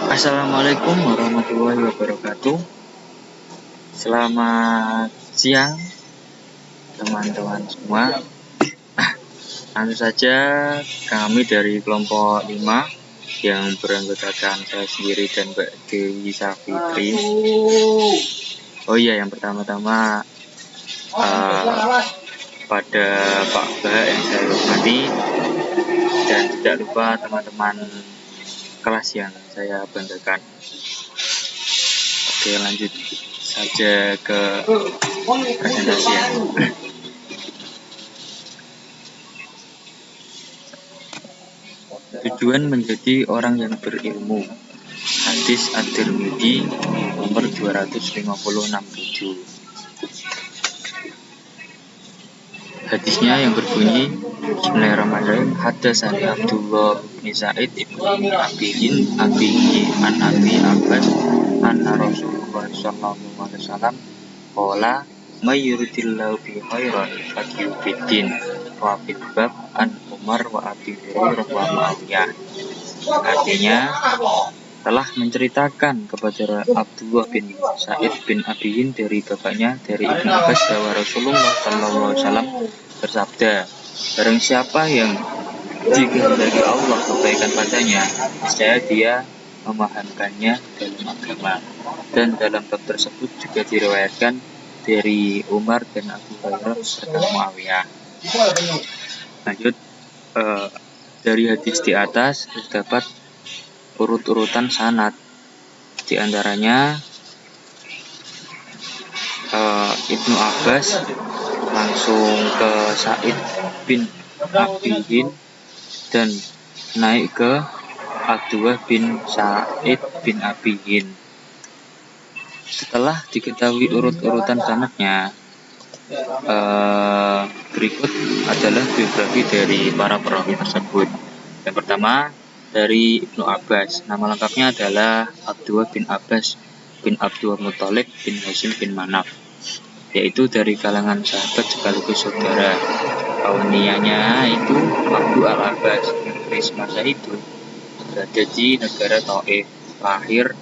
Assalamualaikum warahmatullahi wabarakatuh. Selamat siang teman-teman semua. Tentu saja kami dari kelompok 5 yang beranggotakan saya sendiri dan Mbak Dewi Safitri. Oh iya, yang pertama-tama pada Pak Bah yang saya hormati, dan tidak lupa teman-teman kelas yang saya banggakan. Oke, lanjut saja ke presentasi ya. Tujuan menjadi orang yang berilmu. Hadis At-Tirmidzi nomor 256-7. Hadisnya yang berbunyi, Bismillahirrahmanirrahim. Hadatsani Abdullah bin Sa'id ibnu Abiyin an Abi Abbas anna Rasulullah sallallahu alaihi wasallam qala may yuridillahu bi khairan faqihu fiddin wa fil bab an Umar wa Abi Hurairah wa Muawiyah. Artinya, telah menceritakan kepada Abdullah bin Sa'id bin Abiyin dari bapaknya dari Ibnu Abbas bahwa Rasulullah sallallahu alaihi wasallam bersabda, barang siapa yang dikehendaki Allah kebaikan padanya, niscaya dia memahamkannya dalam agama. Dan dalam bab tersebut juga diriwayatkan dari Umar dan Abu Hurairah serta Muawiyah. Lanjut, dari hadis di atas terdapat urut-urutan sanad. Di antaranya Ibnu Abbas langsung ke Sa'id bin Abiyin dan naik ke Abdullah bin Sa'id bin Abiyin. Setelah diketahui urut-urutan sanadnya, berikut adalah biografi dari para perawi tersebut. Yang pertama, dari Ibnu Abbas. Nama lengkapnya adalah Abdullah bin Abbas bin Abdul Muthalib bin Hashim bin Manaf, yaitu dari kalangan sahabat sekaligus saudara. Kauniannya itu Abu Al-Abbas. Masa itu berada di negara Taif. Lahir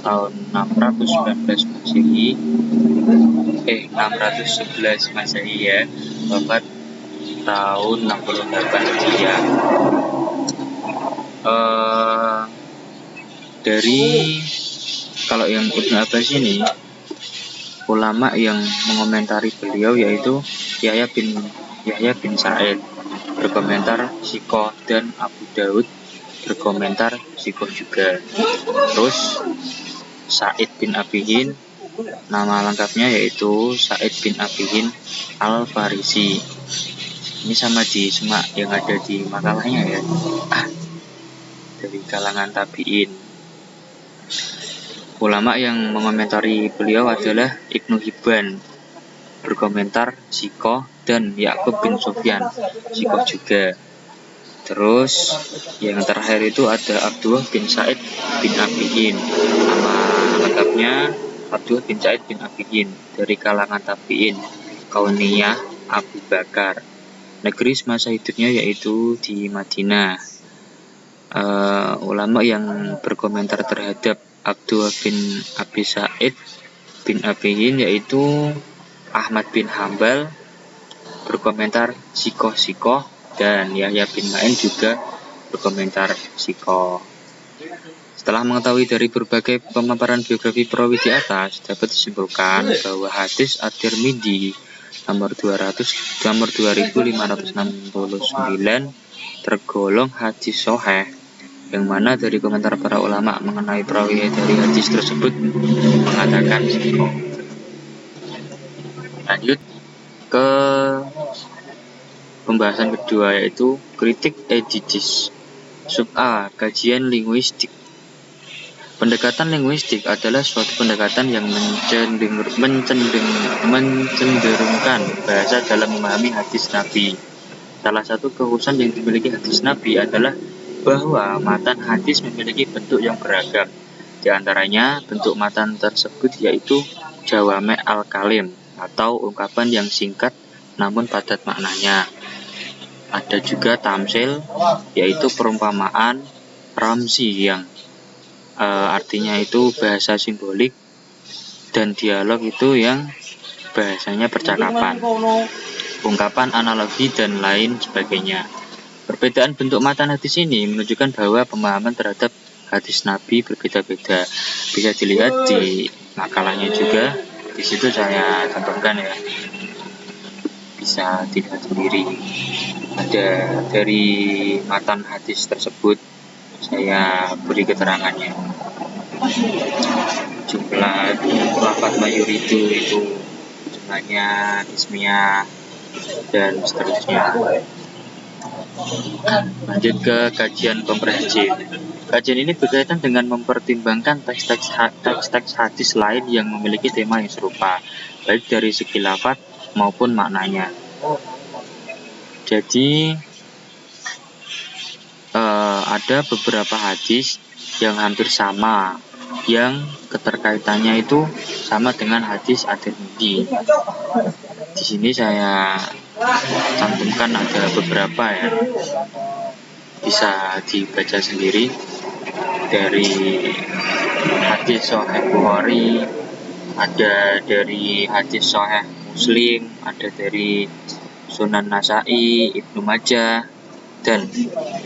tahun 611 Masehi ya. Wafat tahun 68 Hijriah. Dari kalau yang Ibnu Abbas ini, ulama yang mengomentari beliau yaitu Yahya bin Sa'id berkomentar sikoh, dan Abu Daud berkomentar sikoh juga. Terus Sa'id bin Abiyin, nama lengkapnya yaitu Sa'id bin Abiyin Al-Farisi. Ini sama di semak yang ada di makalahnya ya. Dari kalangan tabi'in. Ulama yang mengomentari beliau adalah Ibnu Hibban, berkomentar sikoh, dan Yakub bin Sufyan sikoh juga. Terus yang terakhir itu ada Abdullah bin Sa'id bin Abiyin. Nama lengkapnya Abdullah bin Sa'id bin Abiyin, dari kalangan tabi'in, kauniyah Abu Bakar. Negeri semasa hidupnya yaitu di Madinah. Ulama yang berkomentar terhadap Abdullah bin Abi Sa'id bin Abiyin yaitu Ahmad bin Hambal, berkomentar sikoh-sikoh, dan Yahya bin Ma'in juga berkomentar sikoh. Setelah mengetahui dari berbagai pemaparan biografi perawi di atas, dapat disimpulkan bahwa hadis At-Tirmidzi nomor 2569 tergolong hadis sahih, yang mana dari komentar para ulama mengenai perawi dari hadis tersebut mengatakan sikoh. Lanjut ke pembahasan kedua, yaitu kritik edidis. Sub A, kajian linguistik. Pendekatan linguistik adalah suatu pendekatan yang mencenderungkan bahasa dalam memahami hadis Nabi. Salah satu kekhususan yang dimiliki hadis Nabi adalah bahwa matan hadis memiliki bentuk yang beragam. Di antaranya bentuk matan tersebut yaitu jawame' al-kalim, atau ungkapan yang singkat namun padat maknanya. Ada juga tamsil, yaitu perumpamaan ramzi yang artinya itu bahasa simbolik, dan dialog itu yang bahasanya percakapan, ungkapan, analogi, dan lain sebagainya. Perbedaan bentuk matan hadis ini menunjukkan bahwa pemahaman terhadap hadis Nabi berbeda-beda. Bisa dilihat di makalahnya juga. Di situ saya cantumkan ya. Bisa dilihat sendiri. Ada dari matan hadis tersebut saya beri keterangannya. Jumlah lafaz mayuridu itu jumlahnya, ismiyah, dan seterusnya. Lanjut ke kajian komprehensif. Kajian ini berkaitan dengan mempertimbangkan teks-teks hadis lain yang memiliki tema yang serupa, baik dari segi lafaz maupun maknanya. Jadi ada beberapa hadis yang hampir sama, yang keterkaitannya itu sama dengan hadis At-Tirmidzi. Di sini saya cantumkan ada beberapa ya, bisa dibaca sendiri. Dari hadis Sahih Bukhari, ada dari hadis Sahih Muslim, ada dari Sunan Nasa'i, Ibnu Majah, dan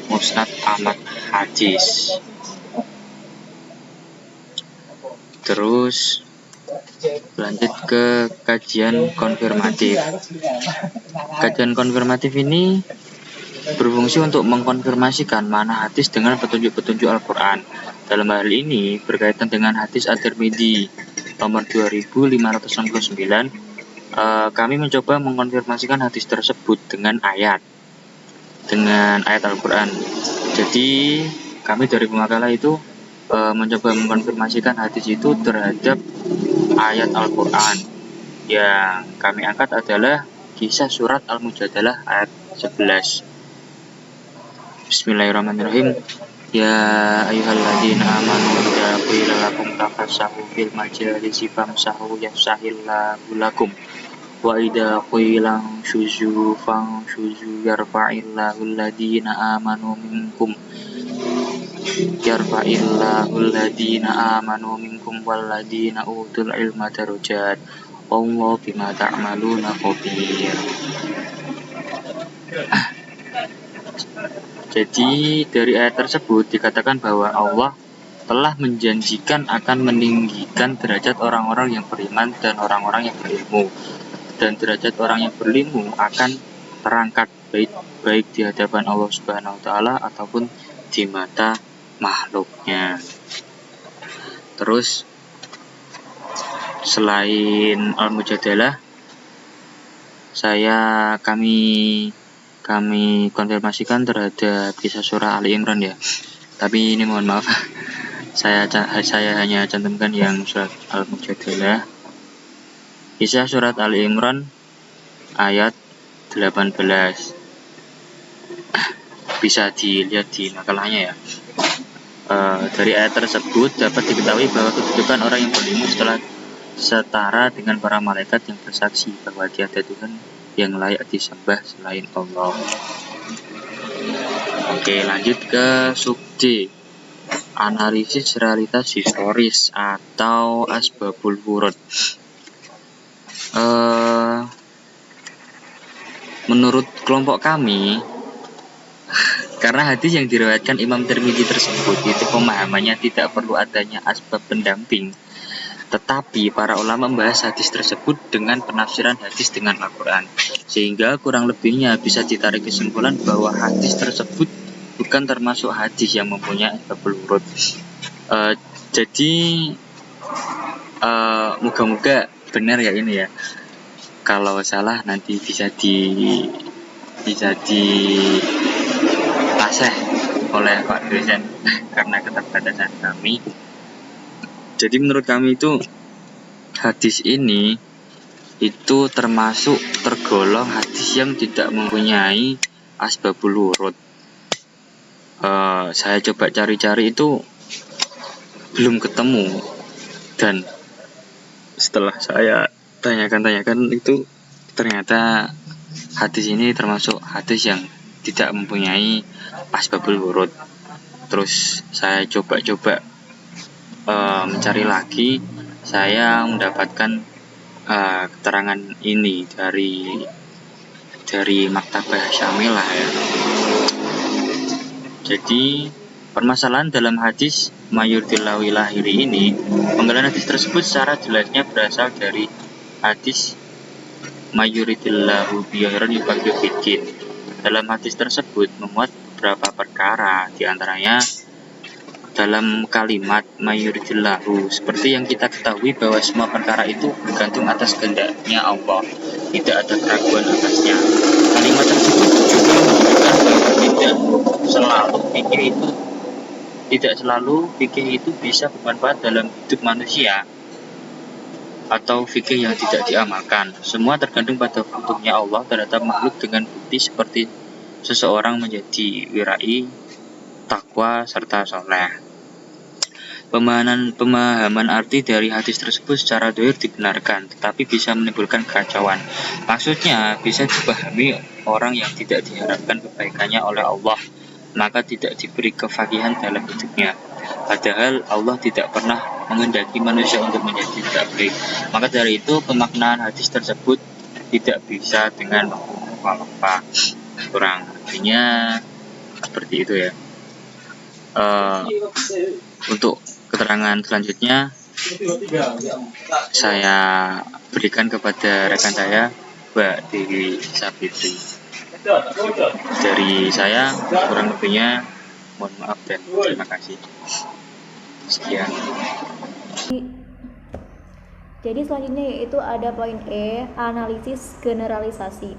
Musnad Ahmad hadis. Terus lanjut ke kajian konfirmatif. Kajian konfirmatif ini berfungsi untuk mengkonfirmasikan makna hadis dengan petunjuk-petunjuk Al-Quran. Dalam hal ini berkaitan dengan hadis At-Tirmidzi nomor 2569, kami mencoba mengkonfirmasikan hadis tersebut dengan ayat Al-Quran. Jadi kami dari pemakalah itu mencoba mengkonfirmasikan hadis itu terhadap ayat Al-Quran. Yang kami angkat adalah kisah surat Al-Mujadalah ayat 11. Bismillahirrahmanirrahim. Ya ayyuhalladzina amanu idza qila lakum tafassahu fil majalisi famsahu yafsahillahu lakum wa idza qila shuzu fanshuzu yarfa'illahu alladzina amanu minkum walladzina utul ilma darajat wallahu bima ta'maluna khabir. Jadi dari ayat tersebut dikatakan bahwa Allah telah menjanjikan akan meninggikan derajat orang-orang yang beriman dan orang-orang yang berilmu, dan derajat orang yang berilmu akan terangkat baik di hadapan Allah Subhanahu wa taala ataupun di mata makhluknya. Terus selain Al-Mujadalah, kami konfirmasikan terhadap kisah surah Ali Imran ya. Tapi ini mohon maaf, saya hanya cantumkan yang surat Al-Mujadalah. Kisah surat Ali Imran ayat 18. Bisa dilihat di makalahnya ya. Dari ayat tersebut dapat diketahui bahwa kedudukan orang yang berilmu setelah setara dengan para malaikat yang bersaksi bahwa tiada Tuhan yang layak disembah selain Allah. Oke, lanjut ke sub D, analisis realitas historis atau asbabul wurud. Menurut kelompok kami, karena hadis yang diriwayatkan Imam Tirmidzi tersebut itu pemahamannya tidak perlu adanya asbab pendamping, tetapi para ulama membahas hadis tersebut dengan penafsiran hadis dengan Al-Quran, sehingga kurang lebihnya bisa ditarik kesimpulan bahwa hadis tersebut bukan termasuk hadis yang mempunyai asbabul wurud. Jadi moga-moga benar ya ini ya. Kalau salah nanti bisa di taseh oleh Pak dosen karena keterbatasan kami. Jadi menurut kami itu hadis ini itu termasuk tergolong hadis yang tidak mempunyai asbabul wurud. Saya coba cari-cari itu belum ketemu, dan setelah saya tanyakan itu ternyata hadis ini termasuk hadis yang tidak mempunyai asbabul wurud. Terus saya coba mencari lagi, saya mendapatkan keterangan ini dari Maktabah Syamilah ya. Jadi permasalahan dalam hadis mayurdillahu lahiri ini, penggalan hadis tersebut secara jelasnya berasal dari hadis mayuridillahu biyairan yubagil bikin. Dalam hadis tersebut memuat beberapa perkara, diantaranya dalam kalimat mayuridillahu, seperti yang kita ketahui bahwa semua perkara itu bergantung atas kehendaknya Allah, tidak ada keraguan atasnya. Kalimat tersebut juga menunjukkan bahwa tidak selalu fikih itu bisa bermanfaat dalam hidup manusia atau fikih yang tidak diamalkan. Semua tergantung pada butuhnya Allah terhadap makhluk dengan bukti seperti seseorang menjadi wirai, takwa, serta soleh. Pemahaman arti dari hadis tersebut secara dohir dibenarkan, tetapi bisa menimbulkan kekacauan. Maksudnya, bisa dipahami orang yang tidak diharapkan kebaikannya oleh Allah, maka tidak diberi kefakihan dalam hidupnya. Padahal Allah tidak pernah menghendaki manusia untuk menjadi tidak baik. Maka dari itu, pemaknaan hadis tersebut tidak bisa dengan apa kurang artinya seperti itu ya. Untuk keterangan selanjutnya saya berikan kepada rekan saya, Mbak Dewi Sabitri. Dari saya kurang lebihnya mohon maaf dan terima kasih. Sekian. Jadi selanjutnya yaitu ada poin E, analisis generalisasi.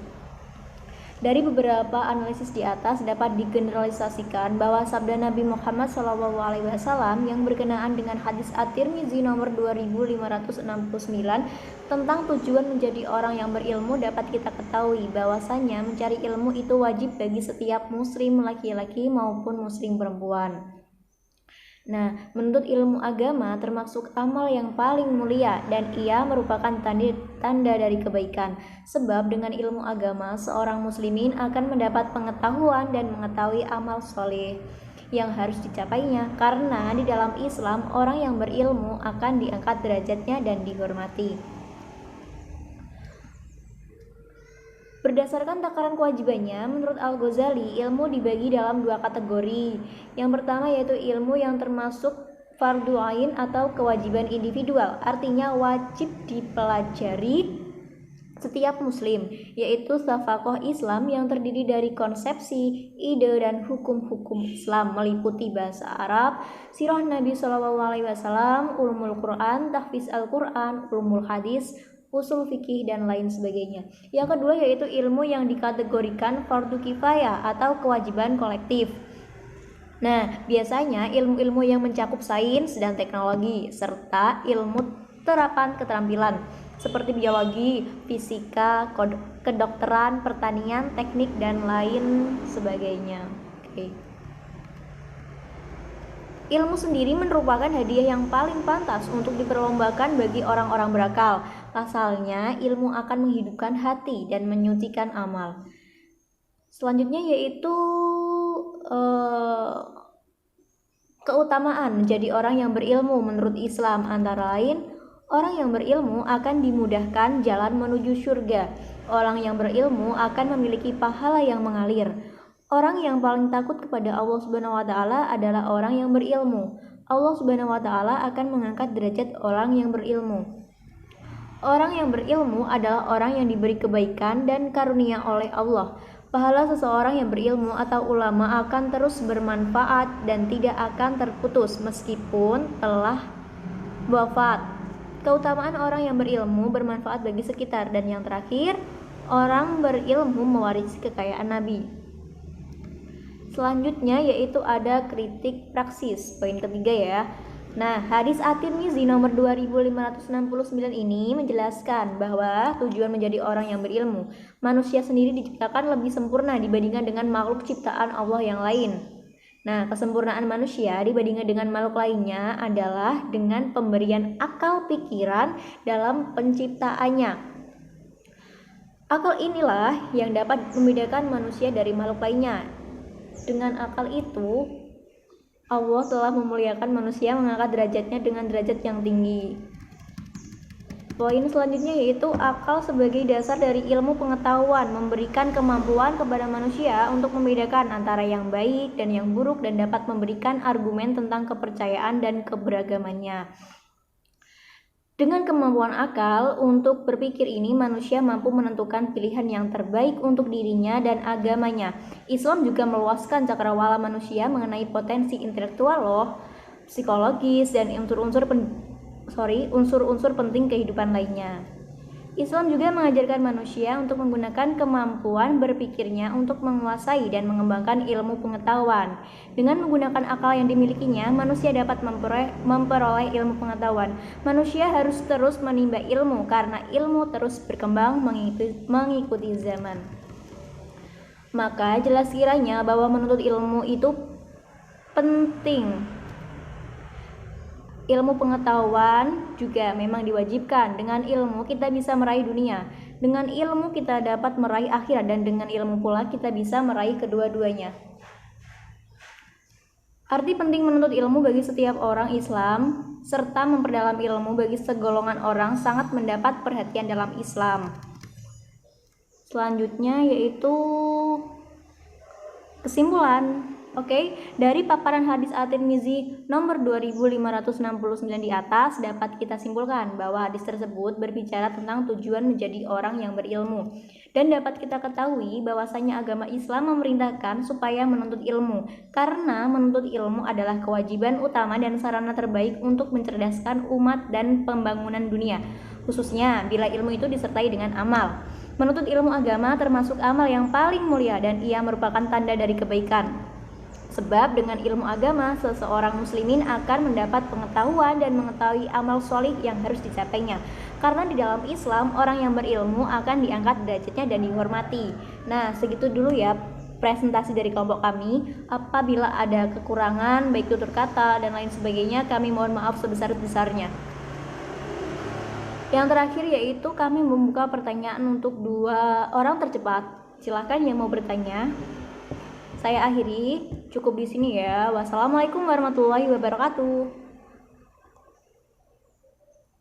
Dari beberapa analisis di atas dapat digeneralisasikan bahwa sabda Nabi Muhammad SAW yang berkenaan dengan hadis At-Tirmizi nomor 2569 tentang tujuan menjadi orang yang berilmu dapat kita ketahui bahwasanya mencari ilmu itu wajib bagi setiap muslim laki-laki maupun muslim perempuan. Nah, menurut ilmu agama termasuk amal yang paling mulia dan ia merupakan tanda dari kebaikan. Sebab dengan ilmu agama seorang muslimin akan mendapat pengetahuan dan mengetahui amal soleh yang harus dicapainya. Karena di dalam Islam orang yang berilmu akan diangkat derajatnya dan dihormati. Berdasarkan takaran kewajibannya, menurut Al-Ghazali, ilmu dibagi dalam dua kategori. Yang pertama yaitu ilmu yang termasuk fardu ain atau kewajiban individual, artinya wajib dipelajari setiap muslim, yaitu shafaqah Islam yang terdiri dari konsepsi, ide, dan hukum-hukum Islam meliputi bahasa Arab, sirah Nabi SAW, ulumul Quran, tahfiz Al-Quran, ulumul hadis, usul fikih dan lain sebagainya. Yang kedua yaitu ilmu yang dikategorikan fardu kifayah atau kewajiban kolektif. Nah, biasanya ilmu-ilmu yang mencakup sains dan teknologi serta ilmu terapan keterampilan seperti biologi, fisika, kedokteran, pertanian, teknik dan lain sebagainya. Oke. Ilmu sendiri merupakan hadiah yang paling pantas untuk diperlombakan bagi orang-orang berakal. Pasalnya, ilmu akan menghidupkan hati dan menyucikan amal. Selanjutnya yaitu keutamaan menjadi orang yang berilmu menurut Islam. Antara lain, orang yang berilmu akan dimudahkan jalan menuju surga. Orang yang berilmu akan memiliki pahala yang mengalir. Orang yang paling takut kepada Allah Subhanahu wa taala adalah orang yang berilmu. Allah Subhanahu wa taala akan mengangkat derajat orang yang berilmu. Orang yang berilmu adalah orang yang diberi kebaikan dan karunia oleh Allah. Pahala seseorang yang berilmu atau ulama akan terus bermanfaat dan tidak akan terputus meskipun telah wafat. Keutamaan orang yang berilmu bermanfaat bagi sekitar. Dan yang terakhir, orang berilmu mewarisi kekayaan Nabi. Selanjutnya yaitu ada kritik praksis, poin ketiga ya. Nah, hadis At-Tirmizi nomor 2569 ini menjelaskan bahwa tujuan menjadi orang yang berilmu, manusia sendiri diciptakan lebih sempurna dibandingkan dengan makhluk ciptaan Allah yang lain. Nah, kesempurnaan manusia dibandingkan dengan makhluk lainnya adalah dengan pemberian akal pikiran dalam penciptaannya. Akal inilah yang dapat membedakan manusia dari makhluk lainnya. Dengan akal itu, Allah telah memuliakan manusia, mengangkat derajatnya dengan derajat yang tinggi. Poin selanjutnya yaitu akal sebagai dasar dari ilmu pengetahuan, memberikan kemampuan kepada manusia untuk membedakan antara yang baik dan yang buruk dan dapat memberikan argumen tentang kepercayaan dan keberagamannya. Dengan kemampuan akal untuk berpikir ini, manusia mampu menentukan pilihan yang terbaik untuk dirinya dan agamanya. Islam juga meluaskan cakrawala manusia mengenai potensi intelektual loh, psikologis, dan unsur-unsur penting kehidupan lainnya. Islam juga mengajarkan manusia untuk menggunakan kemampuan berpikirnya untuk menguasai dan mengembangkan ilmu pengetahuan. Dengan menggunakan akal yang dimilikinya, manusia dapat memperoleh ilmu pengetahuan. Manusia harus terus menimba ilmu karena ilmu terus berkembang mengikuti zaman. Maka jelas kiranya bahwa menuntut ilmu itu penting. Ilmu pengetahuan juga memang diwajibkan. Dengan ilmu kita bisa meraih dunia, dengan ilmu kita dapat meraih akhirat, dan dengan ilmu pula kita bisa meraih kedua-duanya. Arti penting menuntut ilmu bagi setiap orang Islam serta memperdalam ilmu bagi segolongan orang sangat mendapat perhatian dalam Islam. Selanjutnya yaitu kesimpulan. Dari paparan hadis At-Tirmizi nomor 2569 di atas dapat kita simpulkan bahwa hadis tersebut berbicara tentang tujuan menjadi orang yang berilmu, dan dapat kita ketahui bahwasanya agama Islam memerintahkan supaya menuntut ilmu karena menuntut ilmu adalah kewajiban utama dan sarana terbaik untuk mencerdaskan umat dan pembangunan dunia, khususnya bila ilmu itu disertai dengan amal. Menuntut ilmu agama termasuk amal yang paling mulia dan ia merupakan tanda dari kebaikan. Sebab dengan ilmu agama, seseorang muslimin akan mendapat pengetahuan dan mengetahui amal solih yang harus dicapainya. Karena di dalam Islam, orang yang berilmu akan diangkat derajatnya dan dihormati. Nah, segitu dulu ya presentasi dari kelompok kami. Apabila ada kekurangan, baik tutur kata dan lain sebagainya, kami mohon maaf sebesar-besarnya. Yang terakhir yaitu kami membuka pertanyaan untuk 2 orang tercepat. Silahkan yang mau bertanya. Saya akhiri, cukup di sini ya. Wassalamualaikum warahmatullahi wabarakatuh.